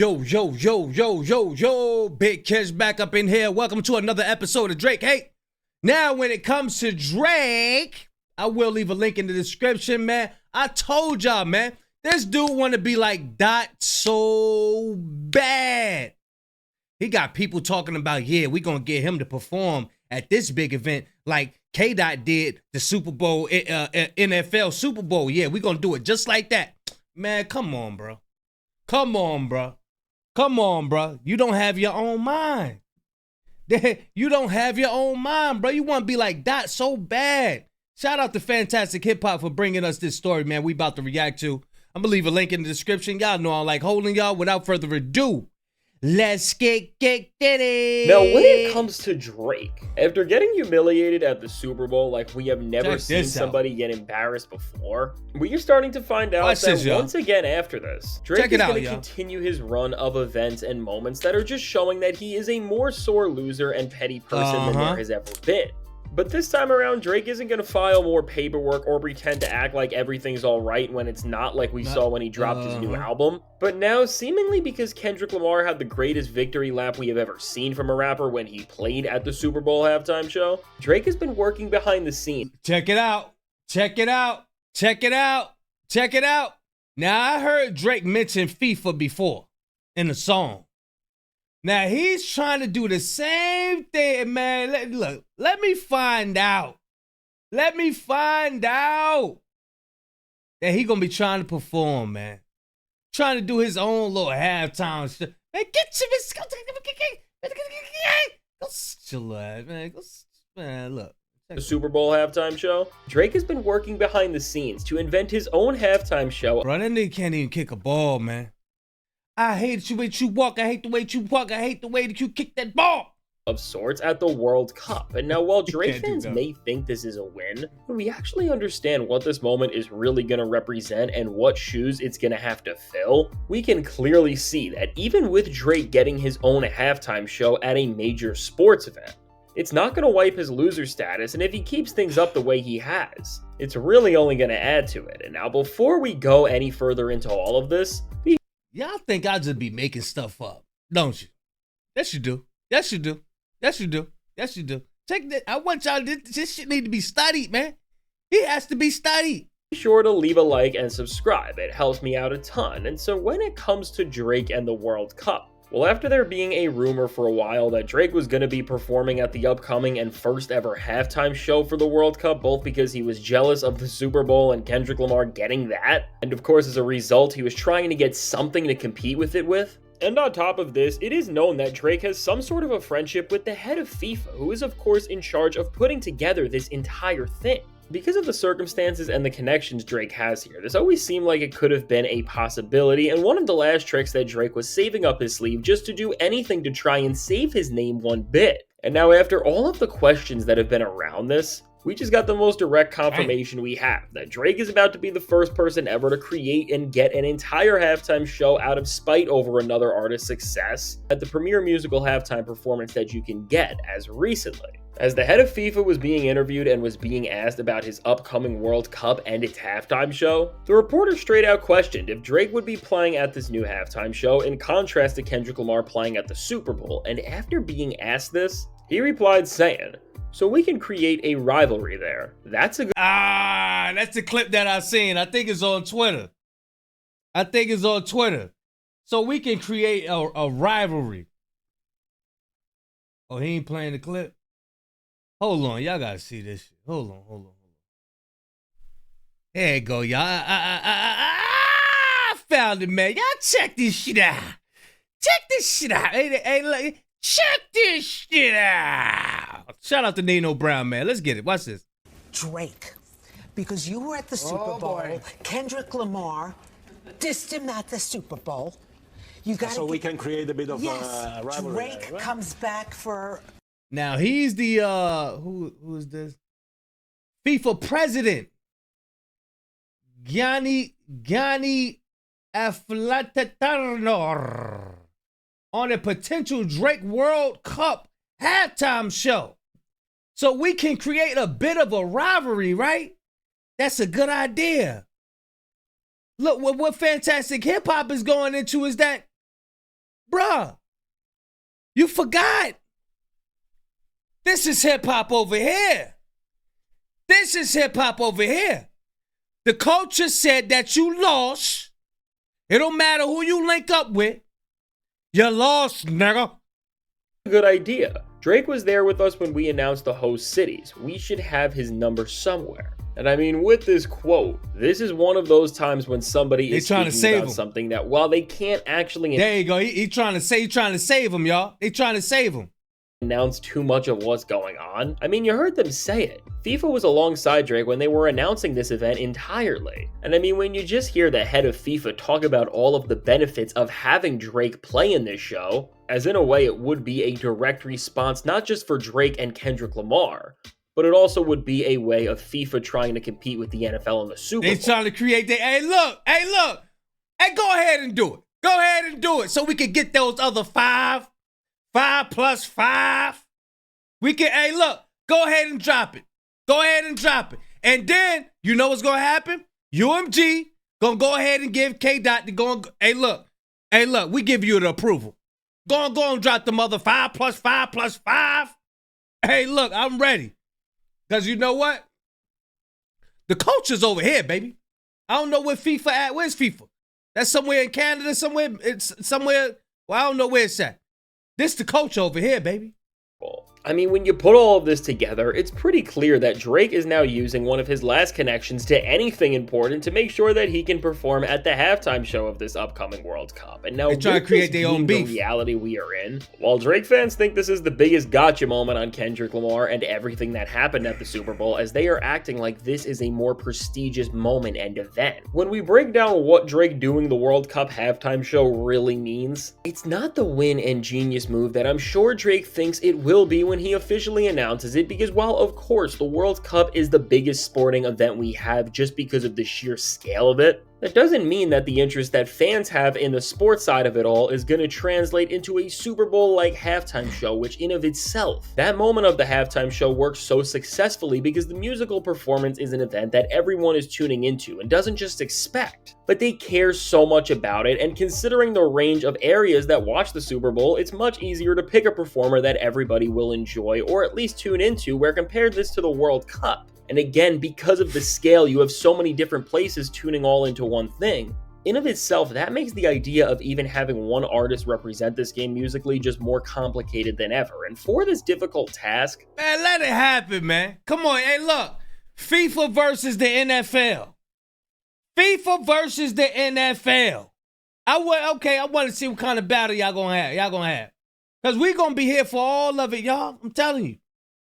Yo, yo, yo, yo, yo, yo, Big Kids back up in here. Welcome to another episode of Drake Hate. Now, when it comes to Drake, I will leave a link in the description, man. I told y'all, man, this dude want to be like Dot so bad. He got people talking about, yeah, we going to get him to perform at this big event like K-Dot did the Super Bowl, NFL Super Bowl. Yeah, we going to do it just like that. Man, come on, bro. Come on, bro. Come on, bro. You don't have your own mind. You don't have your own mind, bro. You want to be like Dot so bad. Shout out to Fantastic Hip Hop for bringing us this story, man. We about to react to. I'm going to leave a link in the description. Y'all know I like holding y'all. Without further ado, let's get it. Now, when it comes to Drake, after getting humiliated at the Super Bowl like we have never seen somebody get embarrassed before, we are starting to find out that once again after this, Drake is going to continue his run of events and moments that are just showing that he is a more sore loser and petty person than there has ever been. But this time around, Drake isn't going to file more paperwork or pretend to act like everything's all right when it's not, like we saw when he dropped his new album. But now, seemingly because Kendrick Lamar had the greatest victory lap we have ever seen from a rapper when he played at the Super Bowl halftime show, Drake has been working behind the scenes. Check it out. Check it out. Check it out. Check it out. Now, I heard Drake mention FIFA before in the song. Now, he's trying to do the same thing, man. Look, let me find out. Let me find out that he going to be trying to perform, man. Trying to do his own little halftime shit. Man, get your... Go chill out, man. Man, look. The Super Bowl halftime show, Drake has been working behind the scenes to invent his own halftime show. Bro, that nigga can't even kick a ball, man. I hate the way you walk. I hate the way you walk. I hate the way that you kick that ball. Of sorts at the World Cup. And now while Drake fans may think this is a win, when we actually understand what this moment is really going to represent and what shoes it's going to have to fill, we can clearly see that even with Drake getting his own halftime show at a major sports event, it's not going to wipe his loser status, and if he keeps things up the way he has, it's really only going to add to it. And now before we go any further into all of this, y'all think I just be making stuff up, don't you? Yes, you do. Yes, you do. Yes, you do. Yes, you do. Check that. I want y'all. This shit need to be studied, man. It has to be studied. Be sure to leave a like and subscribe. It helps me out a ton. And so when it comes to Drake and the World Cup, well, after there being a rumor for a while that Drake was going to be performing at the upcoming and first ever halftime show for the World Cup, both because he was jealous of the Super Bowl and Kendrick Lamar getting that, and of course as a result he was trying to get something to compete with it with. And on top of this, it is known that Drake has some sort of a friendship with the head of FIFA, who is of course in charge of putting together this entire thing. Because of the circumstances and the connections Drake has here, this always seemed like it could have been a possibility, and one of the last tricks that Drake was saving up his sleeve just to do anything to try and save his name one bit. And now after all of the questions that have been around this, we just got the most direct confirmation we have that Drake is about to be the first person ever to create and get an entire halftime show out of spite over another artist's success at the premier musical halftime performance that you can get as recently. As the head of FIFA was being interviewed and was being asked about his upcoming World Cup and its halftime show, the reporter straight out questioned if Drake would be playing at this new halftime show in contrast to Kendrick Lamar playing at the Super Bowl, and after being asked this, he replied saying, "So we can create a rivalry there. That's a good..." That's the clip that I seen. I think it's on Twitter. So we can create a rivalry. Oh, he ain't playing the clip? Hold on, y'all gotta see this shit. Hold on. There you go, y'all. I found it, man. Y'all check this shit out. Hey, look, check this shit out. Shout out to Nino Brown, man. Let's get it. Watch this. Drake, because you were at the Super Bowl. Kendrick Lamar dissed him at the Super Bowl. You got so we can create a bit of a rivalry. Drake comes back for. Now he's the who is this? FIFA president. Gianni Afflatatano on a potential Drake World Cup halftime show. So we can create a bit of a rivalry, right? That's a good idea. Look, what Fantastic Hip Hop is going into is that You forgot. This is hip-hop over here. This is hip-hop over here. The culture said that you lost. It don't matter who you link up with. You lost, nigga. Good idea. Drake was there with us when we announced the host cities. We should have his number somewhere. And I mean, with this quote, this is one of those times when somebody is speaking about something that, while they can't actually... There you go. He trying to save him, y'all. They trying to save him. Announce too much of what's going on. I mean, you heard them say it. FIFA was alongside Drake when they were announcing this event entirely. And I mean, when you just hear the head of FIFA talk about all of the benefits of having Drake play in this show, as in a way it would be a direct response not just for Drake and Kendrick Lamar, but it also would be a way of FIFA trying to compete with the NFL and the Super Bowl. They trying to create their, hey look, go ahead and do it. Go ahead and do it so we can get those other 5 plus 5. We can, hey look, go ahead and drop it. Go ahead and drop it. And then, you know what's going to happen? UMG going to go ahead and give K-Dot to go, hey look, we give you the approval. Go and drop the mother 5 plus 5 plus 5. Hey look, I'm ready. Because you know what? The culture's over here, baby. I don't know where FIFA at. Where's FIFA? That's somewhere in Canada, somewhere. It's somewhere. Well, I don't know where it's at. This the culture over here, baby. I mean, when you put all of this together, it's pretty clear that Drake is now using one of his last connections to anything important to make sure that he can perform at the halftime show of this upcoming World Cup. And now, they're trying to create their own beef. The reality we are in, while Drake fans think this is the biggest gotcha moment on Kendrick Lamar and everything that happened at the Super Bowl, as they are acting like this is a more prestigious moment and event. When we break down what Drake doing the World Cup halftime show really means, it's not the win and genius move that I'm sure Drake thinks it will be when he officially announces it, because while of course the World Cup is the biggest sporting event we have just because of the sheer scale of it, that doesn't mean that the interest that fans have in the sports side of it all is going to translate into a Super Bowl-like halftime show, which in of itself, that moment of the halftime show works so successfully because the musical performance is an event that everyone is tuning into and doesn't just expect, but they care so much about it. And considering the range of areas that watch the Super Bowl, it's much easier to pick a performer that everybody will enjoy or at least tune into, where compare this to the World Cup. And again, because of the scale, you have so many different places tuning all into one thing. In of itself, that makes the idea of even having one artist represent this game musically just more complicated than ever. And for this difficult task, man, let it happen, man. Come on, hey, look. FIFA versus the NFL. FIFA versus the NFL. I want to see what kind of battle y'all gonna have. Because we gonna be here for all of it, y'all. I'm telling you.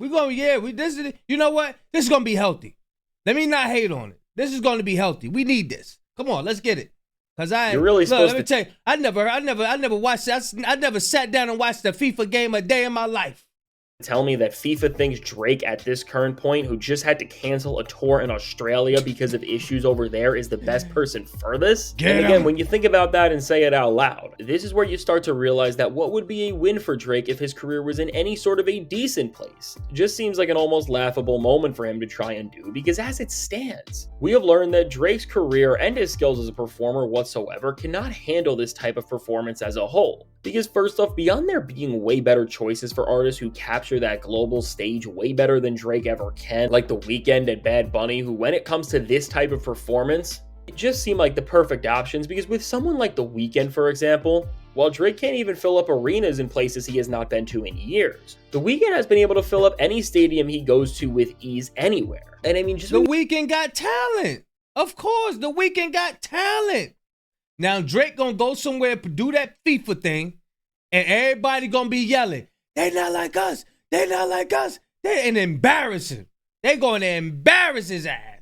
You know what? This is going to be healthy. Let me not hate on it. This is going to be healthy. We need this. Come on, let's get it. Cause you're really supposed let me tell you, I never watched. I never sat down and watched a FIFA game a day in my life. Tell me that FIFA thinks Drake at this current point, who just had to cancel a tour in Australia because of issues over there, is the best person for this? And again, when you think about that and say it out loud, this is where you start to realize that what would be a win for Drake if his career was in any sort of a decent place just seems like an almost laughable moment for him to try and do, because as it stands, we have learned that Drake's career and his skills as a performer whatsoever cannot handle this type of performance as a whole. Because first off, beyond there being way better choices for artists who capture that global stage way better than Drake ever can, like The Weeknd and Bad Bunny, who when it comes to this type of performance, it just seem like the perfect options. Because with someone like The Weeknd, for example, while Drake can't even fill up arenas in places he has not been to in years, The Weeknd has been able to fill up any stadium he goes to with ease anywhere. And I mean, just The Weeknd got talent. Of course, The Weeknd got talent. Now Drake gonna go somewhere to do that FIFA thing, and everybody gonna be yelling, "They not like us. They not like us." And embarrass him. They going to embarrass his ass.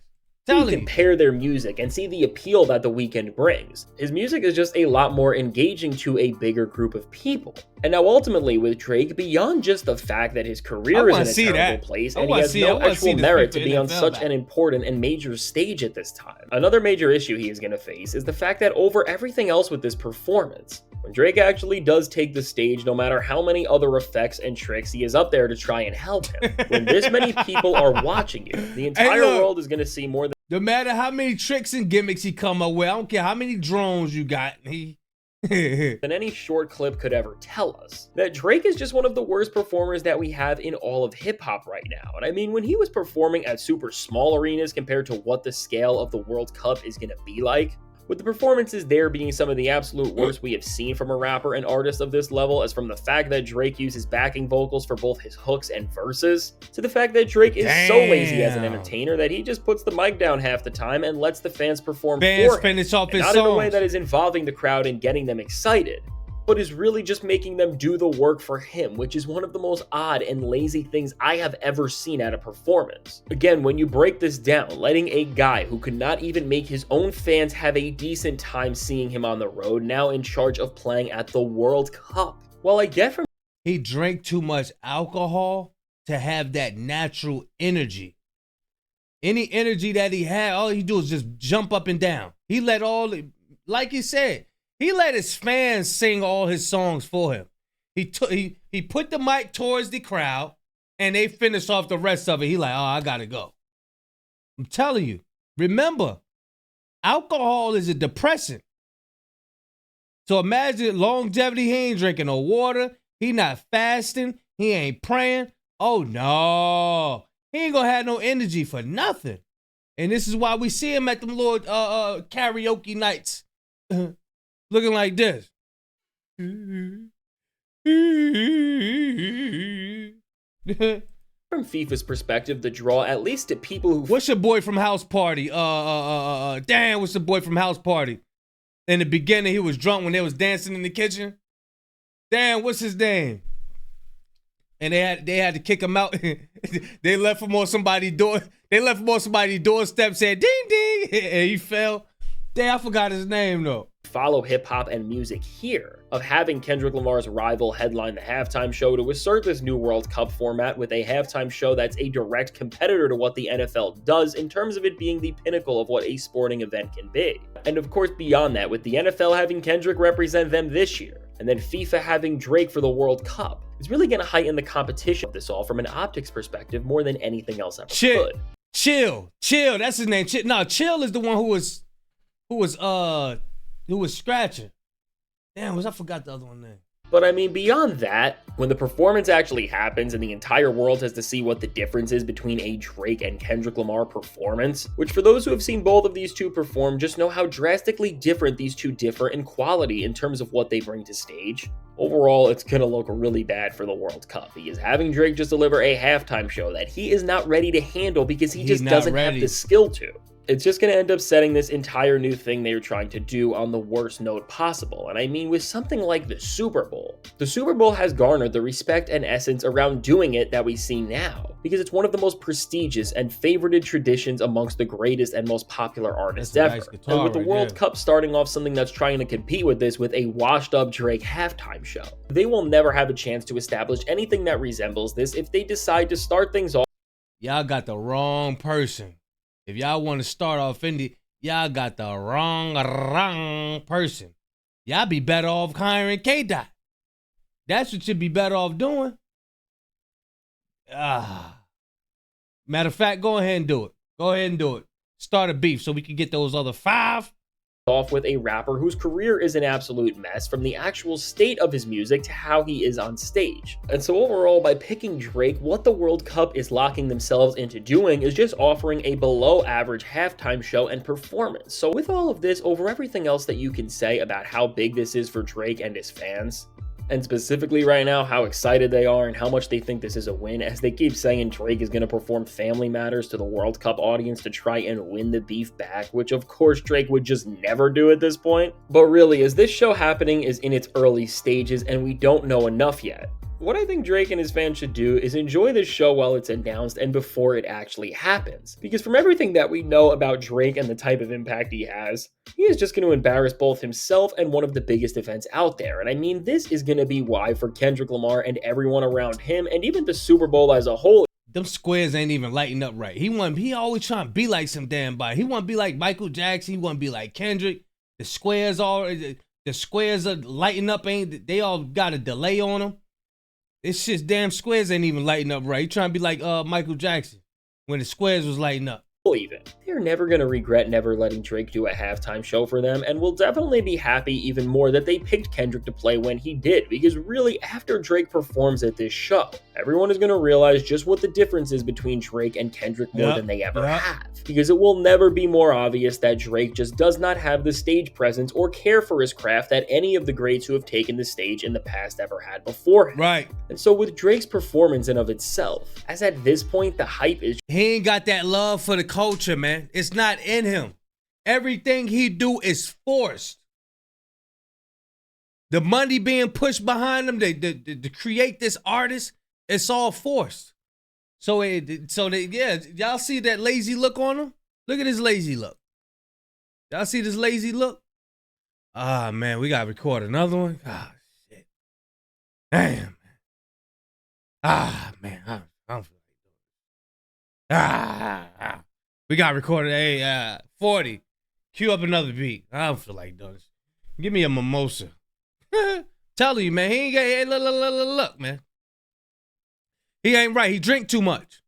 You compare their music and see the appeal that The Weeknd brings. His music is just a lot more engaging to a bigger group of people. And now ultimately with Drake, beyond just the fact that his career is in a terrible place and he has no actual merit to be on such an important and major stage at this time, another major issue he is going to face is the fact that over everything else with this performance, when Drake actually does take the stage, no matter how many other effects and tricks he is up there to try and help him, when this many people are watching you, the entire world is going to see more than... No matter how many tricks and gimmicks he come up with, I don't care how many drones you got, than any short clip could ever tell us. That Drake is just one of the worst performers that we have in all of hip-hop right now. And I mean, when he was performing at super small arenas compared to what the scale of the World Cup is gonna be like, with the performances there being some of the absolute worst we have seen from a rapper and artist of this level, as from the fact that Drake uses backing vocals for both his hooks and verses, to the fact that Drake is so lazy as an entertainer that he just puts the mic down half the time and lets the fans perform for him, finish off his not songs in a way that is involving the crowd and getting them excited, but is really just making them do the work for him, which is one of the most odd and lazy things I have ever seen at a performance. Again, when you break this down, letting a guy who could not even make his own fans have a decent time seeing him on the road, now in charge of playing at the World Cup. While I get from he drank too much alcohol to have that natural energy. Any energy that he had, all he do is just jump up and down. He let like he said, he let his fans sing all his songs for him. He put the mic towards the crowd, and they finished off the rest of it. He like, oh, I gotta go. I'm telling you. Remember, alcohol is a depressant. So imagine longevity. He ain't drinking no water. He not fasting. He ain't praying. Oh no, he ain't gonna have no energy for nothing. And this is why we see him at them little karaoke nights. Looking like this. From FIFA's perspective, the draw, at least to people who... What's your boy from House Party? Dan, what's the boy from House Party? In the beginning, he was drunk when they was dancing in the kitchen. Dan, what's his name? And they had to kick him out. They left him on somebody's door. They left him on somebody's doorstep, said ding ding, and he fell. Damn, I forgot his name though. Follow hip-hop and music here, of having Kendrick Lamar's rival headline the halftime show to assert this new World Cup format with a halftime show that's a direct competitor to what the NFL does in terms of it being the pinnacle of what a sporting event can be. And of course beyond that, with the NFL having Kendrick represent them this year, and then FIFA having Drake for the World Cup, it's really going to heighten the competition of this all from an optics perspective more than anything else ever could. Chill, that's his name. Chill is the one who was scratching. Damn, I forgot the other one name. But I mean, beyond that, when the performance actually happens and the entire world has to see what the difference is between a Drake and Kendrick Lamar performance, which for those who have seen both of these two perform just know how drastically different these two differ in quality in terms of what they bring to stage, overall it's gonna look really bad for the World Cup, because having Drake just deliver a halftime show that he is not ready to handle because he just doesn't have the skill to, it's just going to end up setting this entire new thing they are trying to do on the worst note possible. And I mean, with something like the Super Bowl has garnered the respect and essence around doing it that we see now, because it's one of the most prestigious and favorited traditions amongst the greatest and most popular artists ever. Nice guitar, and with the World Cup starting off something that's trying to compete with this with a washed up Drake halftime show, they will never have a chance to establish anything that resembles this if they decide to start things off. Y'all got the wrong person. If y'all want to start off indie, y'all got the wrong person. Y'all be better off hiring K-Dot. That's what you'd be better off doing. Matter of fact, go ahead and do it. Go ahead and do it. Start a beef so we can get those other 5. Off with a rapper whose career is an absolute mess, from the actual state of his music to how he is on stage. And so overall, by picking Drake, what the World Cup is locking themselves into doing is just offering a below average halftime show and performance. So with all of this, over everything else that you can say about how big this is for Drake and his fans, and specifically right now how excited they are and how much they think this is a win, as they keep saying Drake is going to perform Family Matters to the World Cup audience to try and win the beef back, which of course Drake would just never do at this point. But really, as this show happening is in its early stages and we don't know enough yet, what I think Drake and his fans should do is enjoy this show while it's announced and before it actually happens. Because from everything that we know about Drake and the type of impact he is just going to embarrass both himself and one of the biggest events out there. And I mean, this is going to be why for Kendrick Lamar and everyone around him, and even the Super Bowl as a whole, them squares ain't even lighting up right. He always trying to be like some damn body. He want to be like Michael Jackson. He want to be like Kendrick. The squares are lighting up. They all got a delay on them. This shit's damn squares ain't even lighting up right. He trying to be like Michael Jackson when the squares was lighting up. believe it. They're never going to regret never letting Drake do a halftime show for them, and will definitely be happy even more that they picked Kendrick to play when he did, because really, after Drake performs at this show, everyone is going to realize just what the difference is between Drake and Kendrick more than they ever have. Because it will never be more obvious that Drake just does not have the stage presence or care for his craft that any of the greats who have taken the stage in the past ever had before him. Right. And so with Drake's performance in of itself, as at this point the hype is he ain't got that love for the culture, man. It's not in him. Everything he do is forced. The money being pushed behind him to create this artist, it's all forced. So y'all see that lazy look on him? Look at his lazy look. Y'all see this lazy look? Ah, man, we got to record another one. Ah, shit. Damn, man. Ah, man, I don't feel like we got recorded. Hey, 40. Cue up another beat. I don't feel like doing this. Give me a mimosa. Telling you, man, he ain't got. Hey, look, man. He ain't right. He drink too much.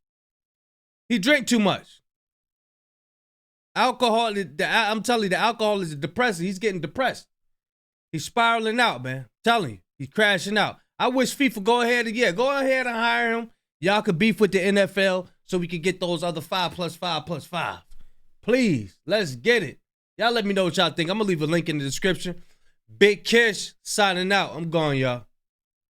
He drink too much. Alcohol. I'm telling you, the alcohol is depressing. He's getting depressed. He's spiraling out, man. I'm telling you, he's crashing out. I wish FIFA go ahead and hire him. Y'all could beef with the NFL so we could get those other 5+5+5. Please, let's get it. Y'all let me know what y'all think. I'm going to leave a link in the description. Big Kish signing out. I'm gone, y'all.